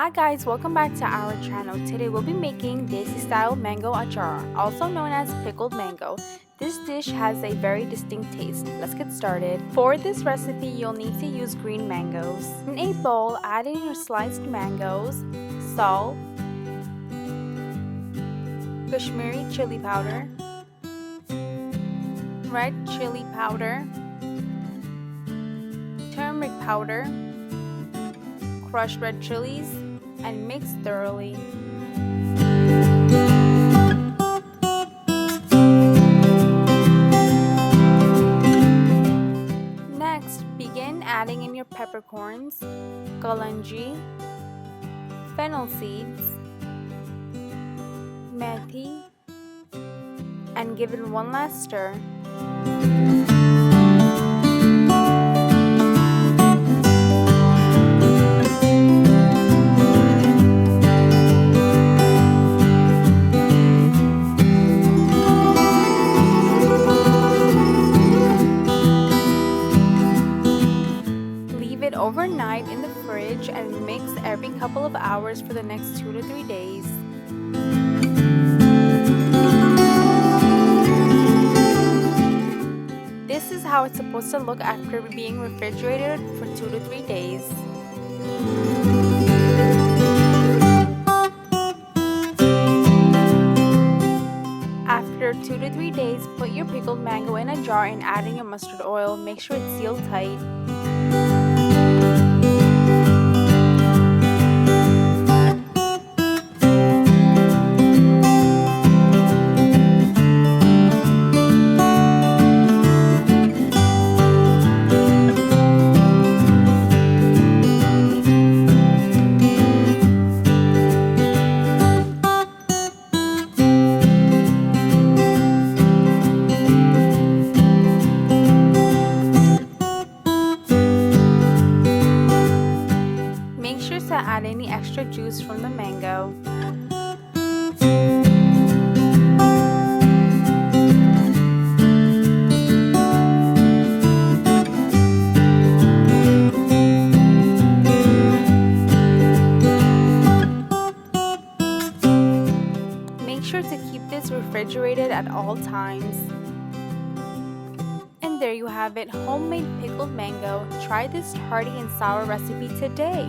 Hi guys, welcome back to our channel. Today we'll be making Desi style mango achar, also known as pickled mango. This dish has a very distinct taste. Let's get started. For this recipe, you'll need to use green mangoes. In a bowl, add in your sliced mangoes, salt, Kashmiri chili powder, red chili powder, turmeric powder, crushed red chilies, and mix thoroughly. Next, begin adding in your peppercorns, kalonji, fennel seeds, methi, and give it one last stir. Overnight in the fridge and mix every couple of hours for the next 2 to 3 days. This is how it's supposed to look after being refrigerated for 2 to 3 days. After 2 to 3 days, put your pickled mango in a jar and add in your mustard oil. Make sure it's sealed tight. Add any extra juice from the mango. Make sure to keep this refrigerated at all times. And there you have it, homemade pickled mango. Try this hearty and sour recipe today.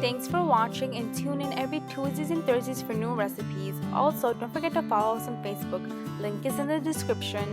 Thanks for watching and tune in every Tuesdays and Thursdays for new recipes. Also, don't forget to follow us on Facebook. Link is in the description.